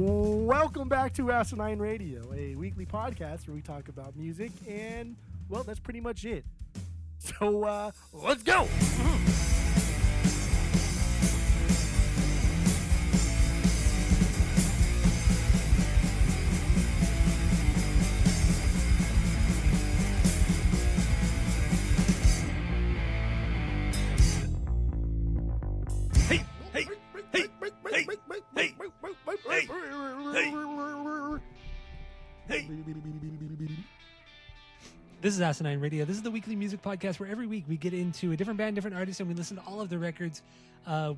Welcome back to Asinine Radio, a weekly podcast where we talk about music, and, well, that's pretty much it. So, let's go! This is Asinine Radio. This is the weekly music podcast where every week we get into a different band, different artist, and we listen to all of their records.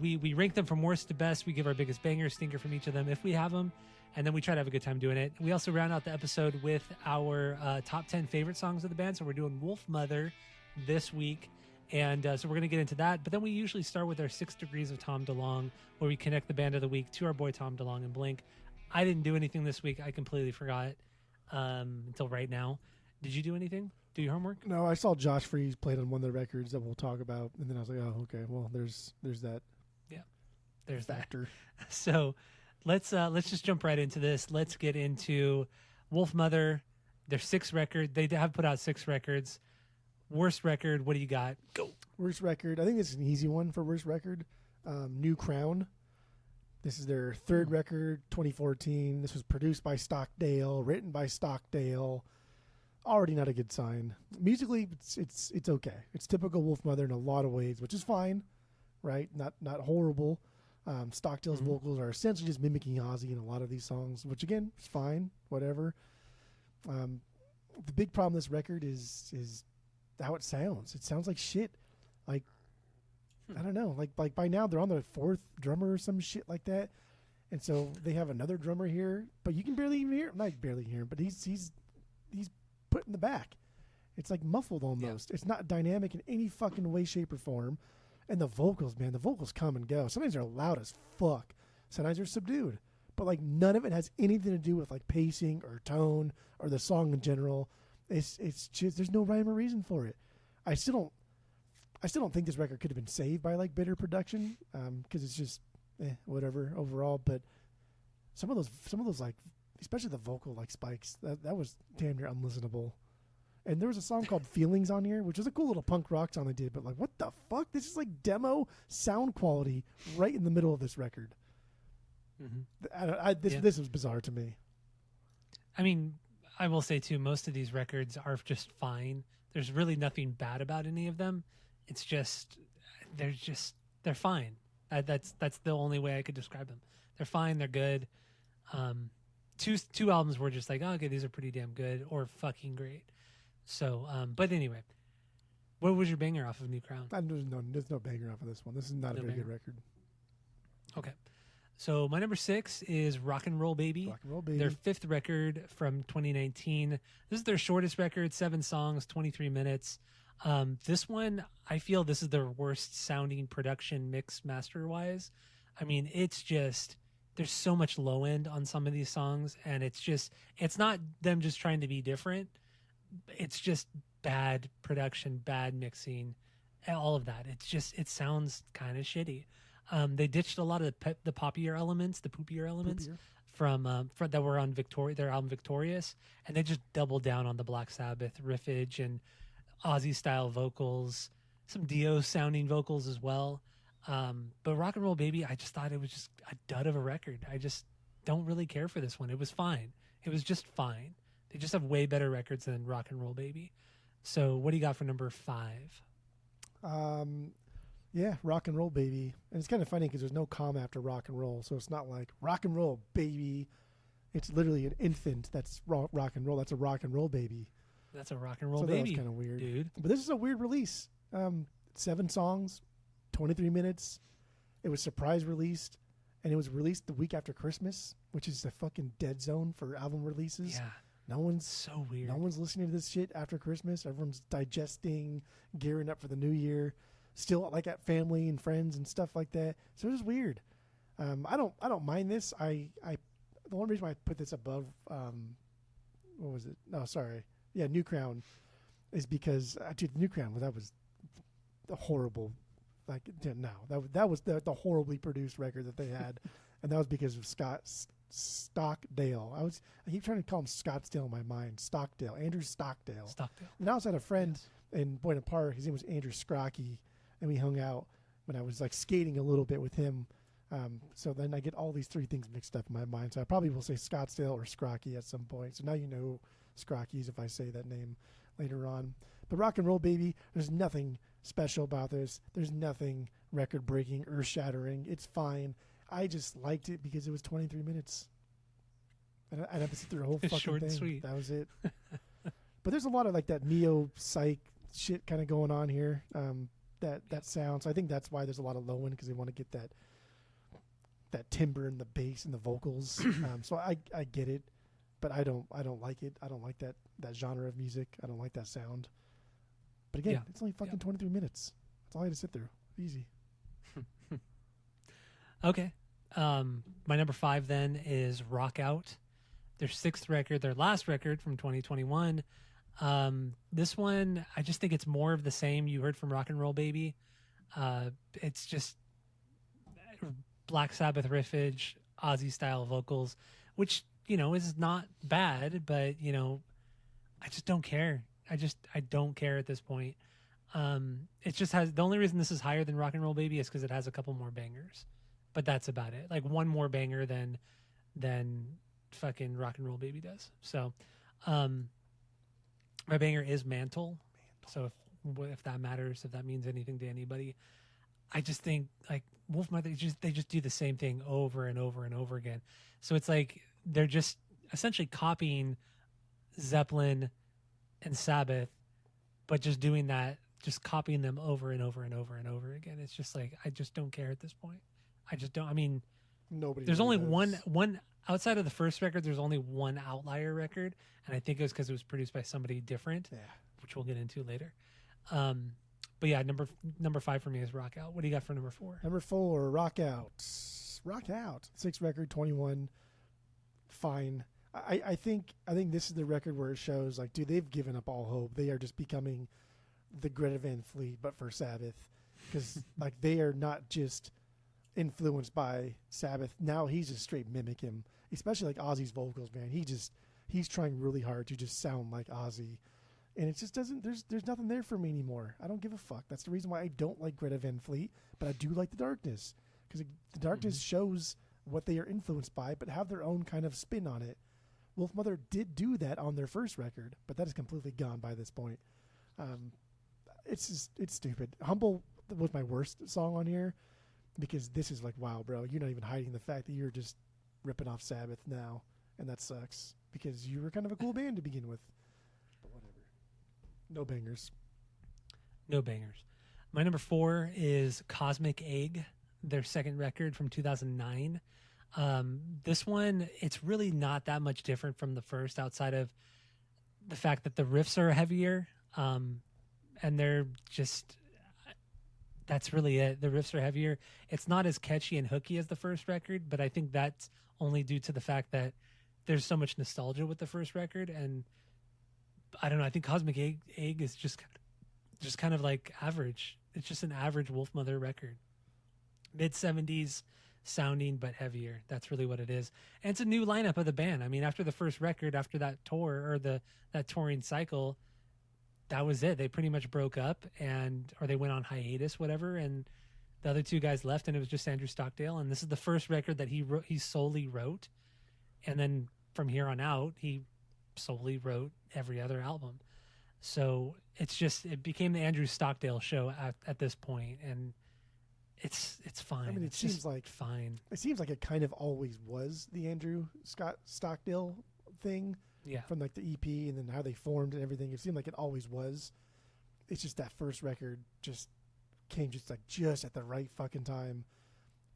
We rank them from worst to best. We give our biggest banger, stinker from each of them if we have them, and then we try to have a good time doing it. We also round out the episode with our top 10 favorite songs of the band. So we're doing Wolfmother this week, and so we're going to get into that. But then we usually start with our 6 Degrees of Tom DeLonge, where we connect the band of the week to our boy Tom DeLonge and Blink. I didn't do anything this week. I completely forgot until right now. Did you do anything? Do your homework? No, I saw Josh Freese played on one of the records that we'll talk about, and then I was like, oh, okay, well, there's that. Yeah, there's factor. That. So let's just jump right into this. Let's get into Wolfmother. Their 6th record. They have put out 6 records. Worst record. What do you got? Go. Worst record. I think this is an easy one for worst record. New Crown. This is their 3rd record, 2014. This was produced by Stockdale, written by Stockdale. Already not a good sign. Musically, it's okay. It's typical Wolfmother in a lot of ways, which is fine, right? Not horrible. Stockdale's vocals are essentially just mimicking Ozzy in a lot of these songs, which again is fine, whatever. The big problem with this record is how it sounds. It sounds like shit. Like I don't know. Like by now they're on their 4th drummer or some shit like that, and so they have another drummer here, but you can barely even hear him. Not barely hear him, but he's put in the back. It's like muffled almost. Yeah. It's not dynamic in any fucking way, shape, or form. And the vocals, man, the vocals come and go. Sometimes they're loud as fuck. Sometimes they're subdued. But like none of it has anything to do with like pacing or tone or the song in general. It's just there's no rhyme or reason for it. I still don't think this record could have been saved by like better production because it's just whatever overall. But some of those like, especially the vocal like spikes, that was damn near unlistenable. And there was a song called Feelings on here, which was a cool little punk rock song they did, but like what the fuck? This is like demo sound quality right in the middle of this record. This was bizarre to me. I mean, I will say too, most of these records are just fine. There's really nothing bad about any of them. It's just they're fine. That's the only way I could describe them. They're fine, they're good. Two albums were just like, oh, okay, these are pretty damn good or fucking great. So, but anyway, what was your banger off of New Crown? There's no banger off of this one. This is not a very good record. Okay. So my number 6 is Rock and Roll Baby. Rock and Roll Baby. Their 5th record from 2019. This is their shortest record, 7 songs, 23 minutes. This one, I feel this is their worst sounding production mix master wise. I mean, it's just, there's so much low end on some of these songs, and it's not them just trying to be different. It's just bad production, bad mixing, all of that. It sounds kind of shitty. They ditched a lot of the poopier elements from that were on their album Victorious, and they just doubled down on the Black Sabbath riffage and Ozzy style vocals, some Dio sounding vocals as well. But Rock and Roll Baby, I just thought it was just a dud of a record. I just don't really care for this one. It was fine. It was just fine. They just have way better records than Rock and Roll Baby. So what do you got for number 5? Yeah, Rock and Roll Baby. And it's kind of funny because there's no comma after rock and roll. So it's not like Rock and Roll Baby. It's literally an infant that's rock and roll. That's a Rock and Roll Baby. That's a Rock and Roll Baby. That was kind of weird. Dude. But this is a weird release. 7 songs, 23 minutes. It was surprise released, and it was released the week after Christmas, which is a fucking dead zone for album releases. Yeah. No one's so weird. No one's listening to this shit after Christmas. Everyone's digesting, gearing up for the new year. Still like at family and friends and stuff like that. So it was weird. I don't mind this. The only reason why I put this above what was it? No, sorry. Yeah, New Crown is because dude, New Crown, that was the horrible. Like no, that was the horribly produced record that they had, and that was because of Stockdale. I keep trying to call him Scottsdale in my mind. Stockdale. Andrew Stockdale. Stockdale. And I also had a friend in Boynton Park. His name was Andrew Scrocky, and we hung out when I was like skating a little bit with him. So then I get all these three things mixed up in my mind. So I probably will say Scottsdale or Scrocky at some point. So now you know Scrockies if I say that name later on. But Rock and Roll Baby, there's nothing special about this. There's nothing record-breaking, earth-shattering. It's fine. I just liked it because it was 23 minutes. And I'd have to sit through a whole fucking Short thing. and sweet. That was it. But there's a lot of like that neo-psych shit kind of going on here. That sound. So I think that's why there's a lot of low end, because they want to get that timbre and the bass and the vocals. So I get it, but I don't like it. I don't like that genre of music. I don't like that sound. But again, it's only fucking 23 minutes. That's all I had to sit through. Easy. Okay. My number 5 then is Rock Out. Their 6th record, their last record from 2021. This one, I just think it's more of the same you heard from Rock and Roll Baby. It's just Black Sabbath riffage, Ozzy style vocals, which, is not bad, but, I just don't care. I don't care at this point. It just has, the only reason this is higher than Rock and Roll Baby is because it has a couple more bangers, but that's about it. Like one more banger than fucking Rock and Roll Baby does. So, my banger is Mantle. So if that matters, if that means anything to anybody, I just think like Wolfmother, they just do the same thing over and over and over again. So it's like they're just essentially copying Zeppelin and Sabbath, but just doing that, just copying them over and over and over and over again. It's just like, I just don't care at this point. I just don't. I mean, nobody. There's really only does. one outside of the first record. There's only one outlier record, and I think it was because it was produced by somebody different, which we'll get into later. But yeah, number 5 for me is Rock Out. What do you got for number 4? Number 4, Rock Out. Rock Out. 6th record, 21. Fine. I think this is the record where it shows like, dude, they've given up all hope. They are just becoming the Greta Van Fleet, but for Sabbath, because like they are not just influenced by Sabbath. Now he's just straight mimic him, especially like Ozzy's vocals, man. He's trying really hard to just sound like Ozzy, and it just doesn't. There's nothing there for me anymore. I don't give a fuck. That's the reason why I don't like Greta Van Fleet, but I do like the Darkness, because the Darkness shows what they are influenced by, but have their own kind of spin on it. Wolfmother did do that on their first record, but that is completely gone by this point. It's stupid. Humble was my worst song on here, because this is like, wow, bro, you're not even hiding the fact that you're just ripping off Sabbath now, and that sucks, because you were kind of a cool band to begin with. But whatever. No bangers. No bangers. My number 4 is Cosmic Egg, their 2nd record from 2009. This one, it's really not that much different from the first, outside of the fact that the riffs are heavier, and they're just, that's really it. The riffs are heavier. It's not as catchy and hooky as the first record, but I think that's only due to the fact that there's so much nostalgia with the first record, and I don't know, I think Cosmic Egg is just kind of like average. It's just an average Wolfmother record. Mid-70s sounding, but heavier. That's really what it is. And it's a new lineup of the band. I mean, after the first record, after that tour, or that touring cycle, that was it. They pretty much broke up, or they went on hiatus, whatever, and the other 2 guys left, and it was just Andrew Stockdale. And this is the first record that he solely wrote. And then from here on out, he solely wrote every other album. So it became the Andrew Stockdale show at this point, and it's fine. I mean, it seems like fine. It seems like it kind of always was the Andrew Stockdale thing. Yeah. From like the EP and then how they formed and everything. It seemed like it always was. It's just that first record just came just at the right fucking time.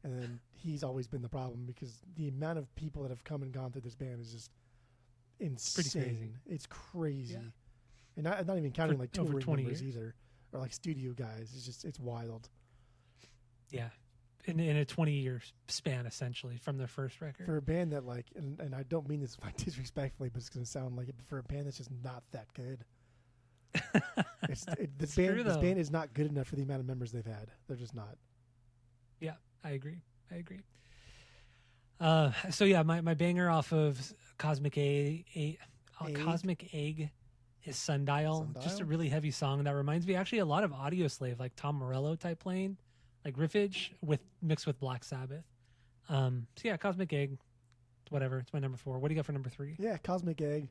And then he's always been the problem, because the amount of people that have come and gone through this band is just insane. Pretty crazy. It's crazy. Yeah. And not even counting like over touring 20 members years. either, or like studio guys. It's wild. Yeah. In a 20-year span, essentially, from their first record. For a band that like, and I don't mean this like disrespectfully, but it's going to sound like it, but for a band that's just not that good. This band is not good enough for the amount of members they've had. They're just not. Yeah, I agree. So yeah, my banger off of Egg? Cosmic Egg is Sundial. Just a Sundial? really heavy song that reminds me actually a lot of Audio Slave, like Tom Morello type playing, like riffage with mixed with Black Sabbath. So yeah, Cosmic Egg, whatever. It's my number 4. What do you got for number 3? Yeah, Cosmic Egg.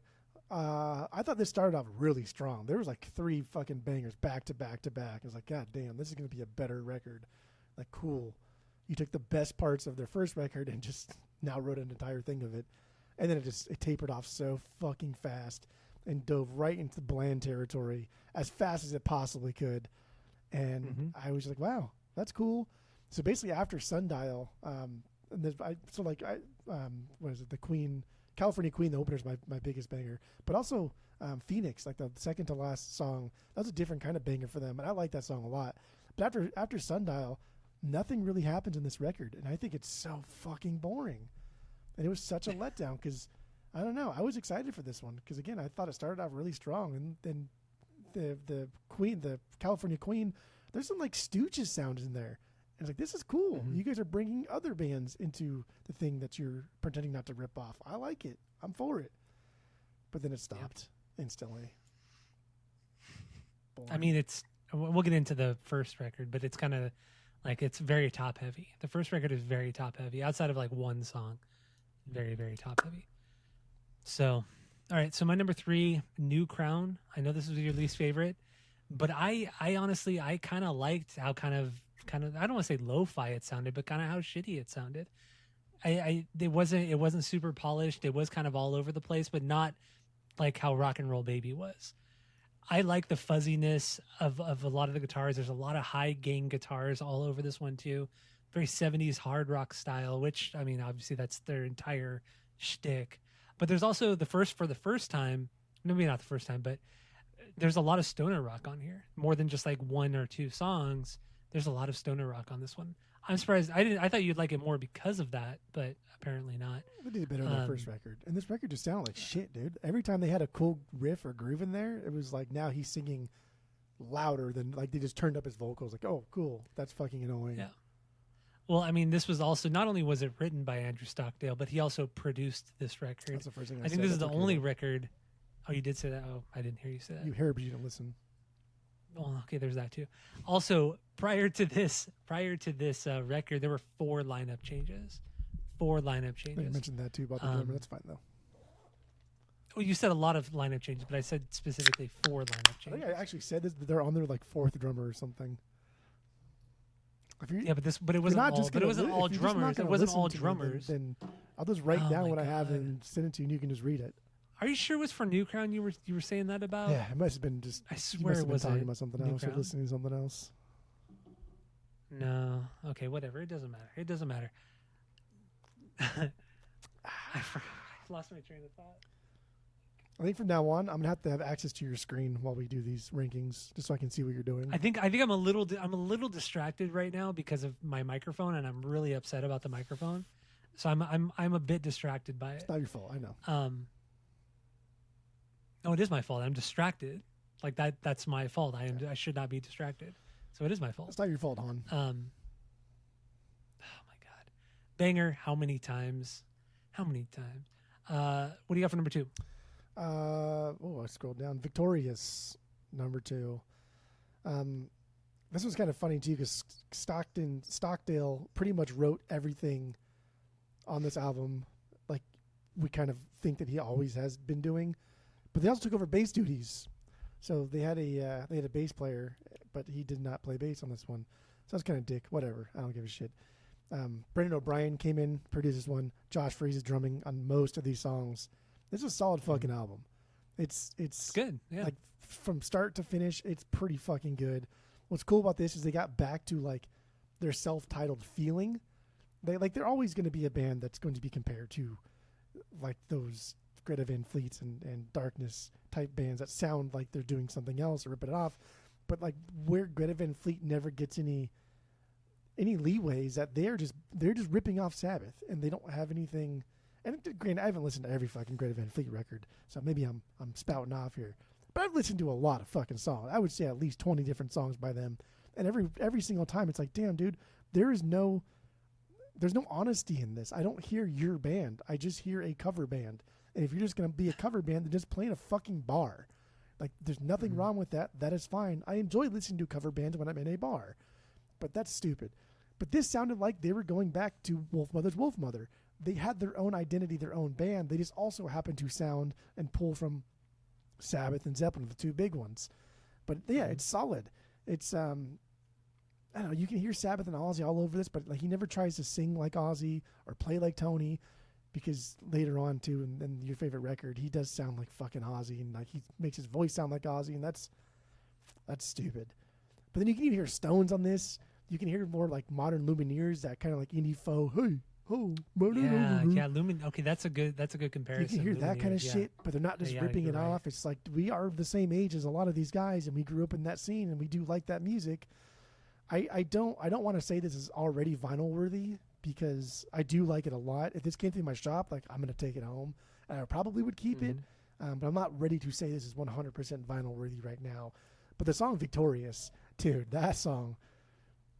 I thought this started off really strong. There was like 3 fucking bangers back to back to back. I was like, God damn, this is going to be a better record. Like, cool. You took the best parts of their first record and just now wrote an entire thing of it. And then it tapered off so fucking fast and dove right into bland territory as fast as it possibly could. And I was like, wow, that's cool. So basically after Sundial, what is it? The Queen, California Queen, the opener is my biggest banger. But also Phoenix, like the second to last song, that was a different kind of banger for them. And I like that song a lot. But after Sundial, nothing really happens in this record. And I think it's so fucking boring. And it was such a letdown because, I don't know, I was excited for this one because, again, I thought it started off really strong. And then the Queen, the California Queen, there's some like Stooges sound in there. And it's like, this is cool. Mm-hmm. You guys are bringing other bands into the thing that you're pretending not to rip off. I like it. I'm for it. But then it stopped instantly. Boring. I mean, we'll get into the first record, but it's kind of like it's very top heavy. The first record is very top heavy outside of like one song. Very, very top heavy. So, all right. So my number 3, New Crown. I know this was your least favorite, but I honestly, I kind of liked how kind of, I don't want to say lo-fi it sounded, but kind of how shitty it sounded. It wasn't super polished. It was kind of all over the place, but not like how Rock and Roll Baby was. I like the fuzziness of a lot of the guitars. There's a lot of high gain guitars all over this one too. Very 70s hard rock style, which, I mean, obviously that's their entire shtick. But there's also for the first time, maybe not the first time, but there's a lot of stoner rock on here. More than just like 1 or 2 songs. There's a lot of stoner rock on this one. I'm surprised. I thought you'd like it more because of that, but apparently not. They did better on their first record. And this record just sounded like shit, dude. Every time they had a cool riff or groove in there, it was like now he's singing louder than, like, they just turned up his vocals. Like, oh, cool. That's fucking annoying. Yeah. Well, I mean, this was also, not only was it written by Andrew Stockdale, but he also produced this record. That's the first thing I think said. this is That's the only record. Oh, you did say that? Oh, I didn't hear you say that. You heard, but you didn't listen. Oh, okay, there's that too. Also, prior to this record, there were 4 lineup changes. 4 lineup changes. You mentioned that too about the drummer. That's fine though. Well, you said a lot of lineup changes, but I said specifically 4 lineup I changes. think I actually said this. They're on their like 4th drummer or something. Yeah, but it wasn't all. But it wasn't all drummers. It wasn't all drummers. Then I'll just write down what I have and send it to you, and you can just read it. Are you sure it was for New Crown you were saying that about? Yeah, it must have been just. I swear it was talking about something else or listening to something else. No. Okay, whatever. It doesn't matter. I lost my train of thought. I think from now on, I'm gonna have access to your screen while we do these rankings, just so I can see what you're doing. I think I'm a little distracted right now because of my microphone, and I'm really upset about the microphone. So I'm a bit distracted by it. It's not your fault, I know. No, it is my fault. I'm distracted. Like that's my fault. I should not be distracted. So it is my fault. It's not your fault, hon. Oh my God. Banger, how many times? What do you got for number 2? I scrolled down. Victorious, number 2. This was kind of funny too because Stockdale pretty much wrote everything on this album, like we kind of think that he always has been doing. But they also took over bass duties, so they had a bass player, but he did not play bass on this one. So that's kind of dick. Whatever, I don't give a shit. Brendan O'Brien came in, produced this one. Josh Freese is drumming on most of these songs. This is a solid fucking album. It's good. Yeah. Like from start to finish, it's pretty fucking good. What's cool about this is they got back to like their self-titled feeling. They're always going to be a band that's going to be compared to like those Greta Van Fleets and Darkness type bands that sound like they're doing something else or ripping it off. But like where Greta Van Fleet never gets any leeway is that they're just ripping off Sabbath and they don't have anything. And granted, I haven't listened to every fucking Greta Van Fleet record, so maybe I'm spouting off here. But I've listened to a lot of fucking songs. I would say at least 20 different songs by them. And every single time it's like, damn, dude, there there's no honesty in this. I don't hear your band. I just hear a cover band. And if you're just going to be a cover band, then just play in a fucking bar. Like, there's nothing wrong with that. That is fine. I enjoy listening to cover bands when I'm in a bar. But that's stupid. But this sounded like they were going back to Wolfmother's Wolfmother. They had their own identity, their own band. They just also happened to sound and pull from Sabbath and Zeppelin, the two big ones. But yeah, it's solid. It's I don't know. You can hear Sabbath and Ozzy all over this, but like he never tries to sing like Ozzy or play like Tony, because later on too, and your favorite record, he does sound like fucking Ozzy, and like he makes his voice sound like Ozzy, and that's stupid. But then you can even hear Stones on this. You can hear more like modern Lumineers, that kind of like indie faux. Hey, oh, yeah, Lumin. Okay, that's a good comparison. You can hear that kind of shit, but they're not just ripping it off. It's like we are the same age as a lot of these guys, and we grew up in that scene, and we do like that music. I don't want to say this is already vinyl worthy, because I do like it a lot. If this came through my shop, like I'm gonna take it home, and I probably would keep it. But I'm not ready to say this is 100% vinyl worthy right now. But the song "Victorious," dude, that song.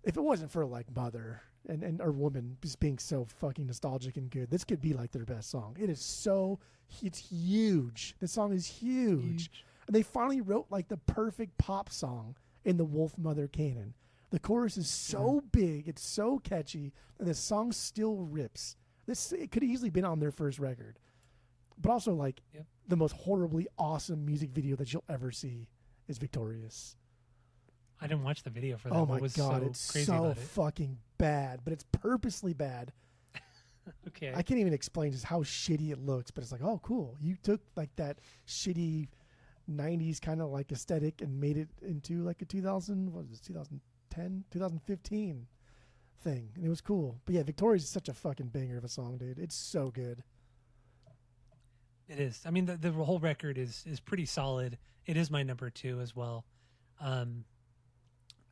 If it wasn't for like Mother and or Woman just being so fucking nostalgic and good, this could be like their best song. It's huge. This song is huge. And they finally wrote like the perfect pop song in the Wolfmother canon. The chorus is so big, it's so catchy, and the song still rips. It could have easily been on their first record. But also like the most horribly awesome music video that you'll ever see is Victorious. I didn't watch the video for that. Oh my God, it's so fucking bad, but it's purposely bad. Okay. I can't even explain just how shitty it looks, but it's like, oh, cool. You took like that shitty 90s kind of like aesthetic and made it into like a 2015 thing. And it was cool. But yeah, Victorious is such a fucking banger of a song, dude. It's so good. It is. I mean, the whole record is pretty solid. It is my number 2 as well.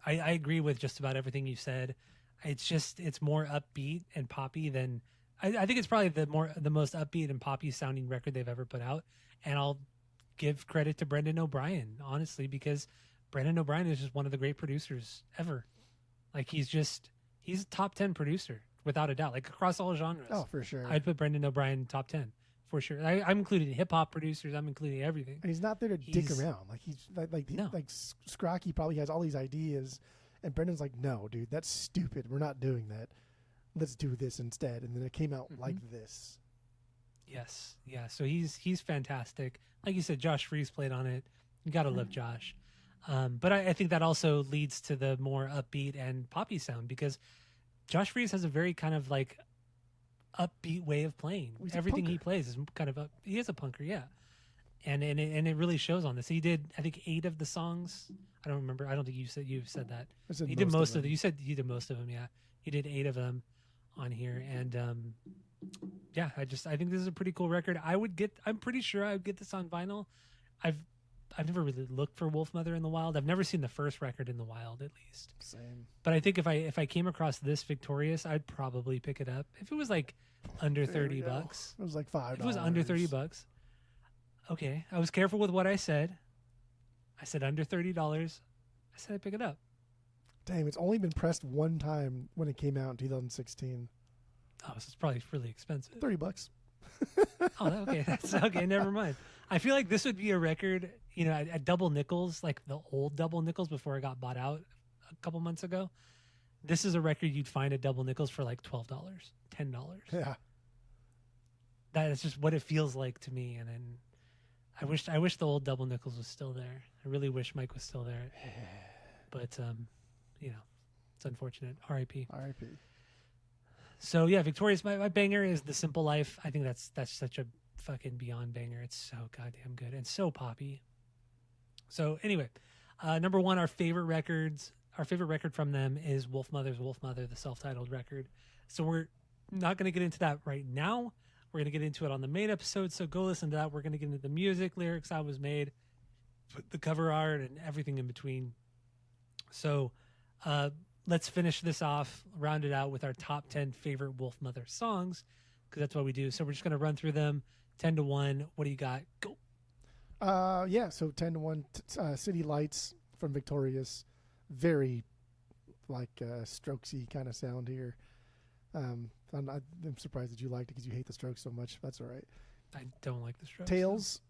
I agree with just about everything you said. It's more upbeat and poppy than I think it's probably the most upbeat and poppy sounding record they've ever put out. And I'll give credit to Brendan O'Brien, honestly, because Brendan O'Brien is just one of the great producers ever. Like he's a top 10 producer without a doubt, like across all genres. Oh, for sure. I'd put Brendan O'Brien top 10 for sure. I'm including hip hop producers. I'm including everything. And he's not there to dick around. Like he's like Scrocky probably has all these ideas, and Brendan's like, no, dude, that's stupid. We're not doing that. Let's do this instead. And then it came out like this. Yes, yeah. So he's fantastic. Like you said, Josh Freese played on it. You gotta love Josh. But I think that also leads to the more upbeat and poppy sound, because Josh Freese has a very kind of like upbeat way of playing. Everything he plays is kind of he is a punker, yeah. And it really shows on this. He did, I think, 8 of the songs. I don't remember. I don't think you've said that. He did most of them. You said he did most of them, yeah. He did 8 of them on here, and yeah, I think this is a pretty cool record. I'm pretty sure I would get this on vinyl. I've never really looked for Wolfmother in the wild. I've never seen the first record in the wild, at least. Same. But I think if I came across this Victorious, I'd probably pick it up. If it was like under $30. It was like $5. If it was under $30. Okay. I was careful with what I said. I said under $30. I said I'd pick it up. Damn, it's only been pressed one time when it came out in 2016. Oh, so it's probably really expensive. $30. Oh, okay. That's okay. Never mind. I feel like this would be a record, at Double Nickels, like the old Double Nickels before it got bought out a couple months ago. This is a record you'd find at Double Nickels for like $12, $10. Yeah. That is just what it feels like to me. And then I wish the old Double Nickels was still there. I really wish Mike was still there. But, it's unfortunate. R.I.P. R.I.P. So yeah, Victorious, my banger is The Simple Life. I think that's such a fucking beyond banger. It's so goddamn good and so poppy. So anyway, number 1, our favorite record from them is Wolfmother's Wolfmother, the self-titled record. So we're not going to get into that right now. We're going to get into it on the main episode. So go listen to that. We're going to get into the music, lyrics, how it was made, the cover art, and everything in between. So let's finish this off, round it out with our top 10 favorite Wolfmother songs, because that's what we do. So we're just going to run through them 10 to 1. What do you got? Go. So 10 to 1, City Lights from Victorious. Very like Strokesy kind of sound here. I'm surprised that you liked it because you hate the Strokes so much. That's all right. I don't like the Strokes. Tails.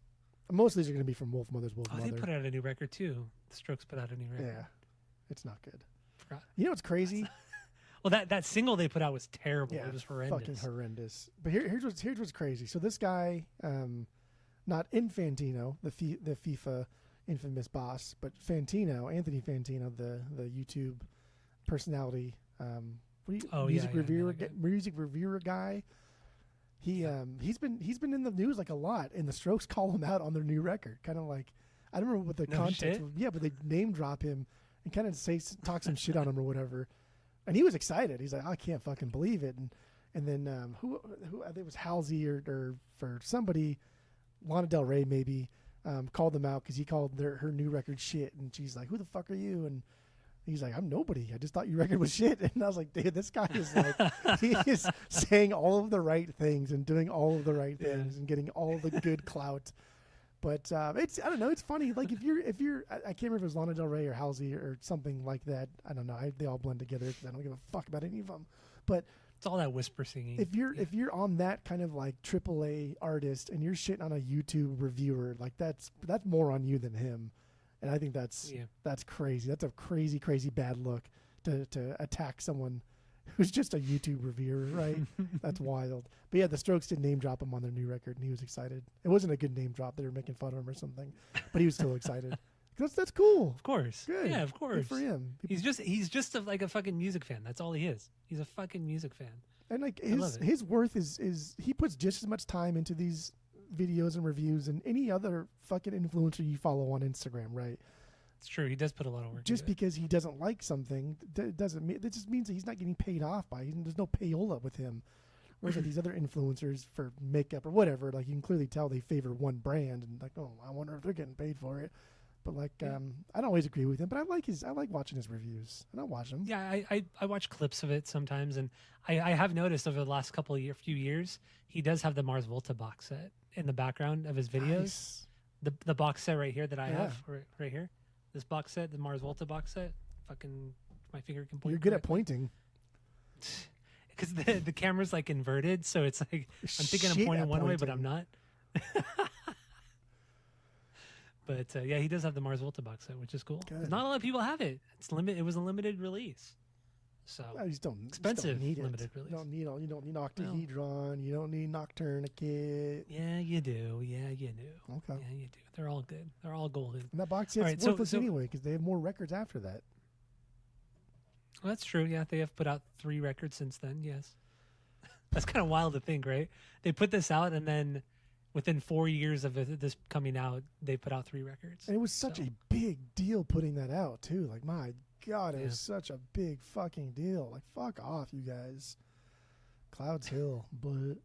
Most of these are going to be from Wolfmother's Oh, Wolfmother. they put out a new record too. The Strokes put out a new record. Yeah, it's not good. Forgot. You know what's crazy? Well, that single they put out was terrible. Yeah, It was horrendous. fucking horrendous. But here's what's crazy. So this guy, not Infantino, the FIFA infamous boss, but Fantino, Anthony Fantino, the YouTube personality, music reviewer guy. He's been in the news like a lot, and the Strokes call him out on their new record. Kind of like, I don't remember what the context was. Yeah, but they name drop him and kind of talk some shit on him or whatever. And he was excited. He's like, I can't fucking believe it. And then who I think it was Halsey or for somebody, Lana Del Rey maybe, called them out because he called her new record shit. And she's like, who the fuck are you? And he's like, I'm nobody. I just thought your record was shit. And I was like, dude, this guy is like, he is saying all of the right things and doing all of the right things and getting all the good clout. But I don't know. It's funny. Like if you're, I can't remember if it was Lana Del Rey or Halsey or something like that. I don't know. They all blend together because I don't give a fuck about any of them. But it's all that whisper singing. If you're on that kind of like AAA artist and you're shitting on a YouTube reviewer, like that's more on you than him. And I think that's crazy. That's a crazy bad look to attack someone who's just a YouTube reviewer, right? That's wild. But yeah, the Strokes did name drop him on their new record, and he was excited. It wasn't a good name drop; they were making fun of him or something, but he was still excited. That's cool. Of course, good. Yeah, of course. Good for him. He's just like a fucking music fan. That's all he is. He's a fucking music fan. And like his worth is he puts just as much time into these videos and reviews and any other fucking influencer you follow on Instagram, right? It's true. He does put a lot of work. Just because he doesn't like something, that just means that he's not getting paid off by it. There's no payola with him. Whereas like these other influencers for makeup or whatever, like you can clearly tell they favor one brand and like, oh, I wonder if they're getting paid for it. But like, I don't always agree with him. But I like watching his reviews, and I watch them. Yeah, I watch clips of it sometimes, and I have noticed over the last few years he does have the Mars Volta box set in the background of his videos. Nice. The box set right here that I have right here. This box set, the Mars Volta box set, fucking my finger can point. You're good at pointing. Because the camera's like inverted, so it's like I'm thinking I'm pointing one way, but I'm not. But yeah, he does have the Mars Volta box set, which is cool. Not a lot of people have it. It was a limited release, so expensive limited release. You don't need Octahedron. You don't need Nocturnicate. Yeah, you do. Yeah, you do. Okay. Yeah, you do. They're all good. They're all golden. And that box set's worthless anyway because they have more records after that. Well, that's true. Yeah, they have put out 3 records since then. Yes, that's kind of wild to think, right? They put this out and then within 4 years of this coming out, they put out 3 records. And it was such a big deal putting that out too. Like my God, it was such a big fucking deal. Like fuck off, you guys. Clouds Hill, but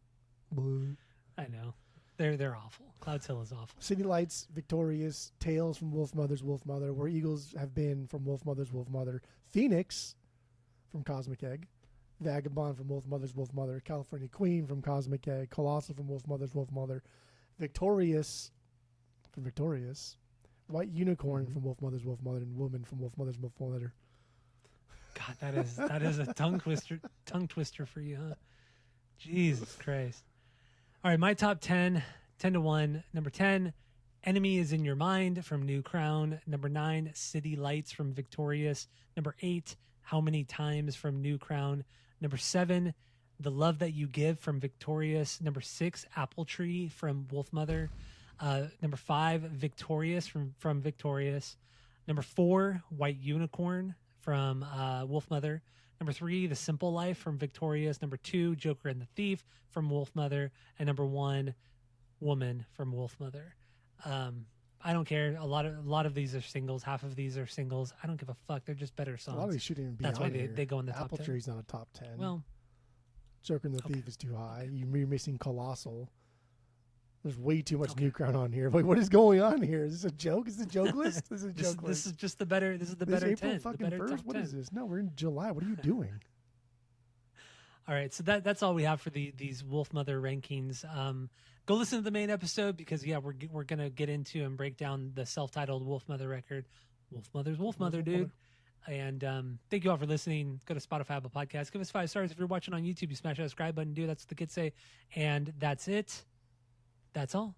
I know. They're awful. Clouds Hill is awful. City Lights, Victorious, Tales from Wolfmother's Wolfmother, Where Eagles Have Been from Wolfmother's Wolfmother, Phoenix from Cosmic Egg, Vagabond from Wolfmother's Wolfmother, California Queen from Cosmic Egg, Colossal from Wolfmother's Wolfmother, Victorious from Victorious, White Unicorn from Wolfmother's Wolfmother, and Woman from Wolfmother's Wolfmother. God, that is a tongue twister for you, huh? Jesus Christ. All right, my top 10 to 1. Number 10, Enemy Is in Your Mind from New Crown. Number 9, City Lights from Victorious. Number 8, How Many Times from New Crown. Number 7, The Love That You Give from Victorious. Number 6, Apple Tree from Wolfmother. Number 5, Victorious from Victorious. Number 4, White Unicorn from Wolfmother. Number 3, The Simple Life from Victorious. Number 2, Joker and the Thief from Wolfmother. And number 1, Woman from Wolfmother. I don't care. A lot of these are singles. Half of these are singles. I don't give a fuck. They're just better songs. A lot of these shouldn't even be That's on why here. they go in the top 10. Apple Tree's not a top 10. Well, Joker and the Thief is too high. You're missing Colossal. There's way too much New Crown on here. Like, what is going on here? Is this a joke? Is this a joke list? This is a joke list. This is just the better. This is the better April 10. Fucking the better 1st? top 10. What is this? No, we're in July. What are you doing? All right, so that's all we have for these Wolfmother rankings. Go listen to the main episode because we're gonna get into and break down the self-titled Wolfmother record. Wolfmother's Wolfmother, dude. And thank you all for listening. Go to Spotify, Apple Podcasts. Give us 5 stars. If you're watching on YouTube, you smash that subscribe button. That's what the kids say. And that's it. That's all.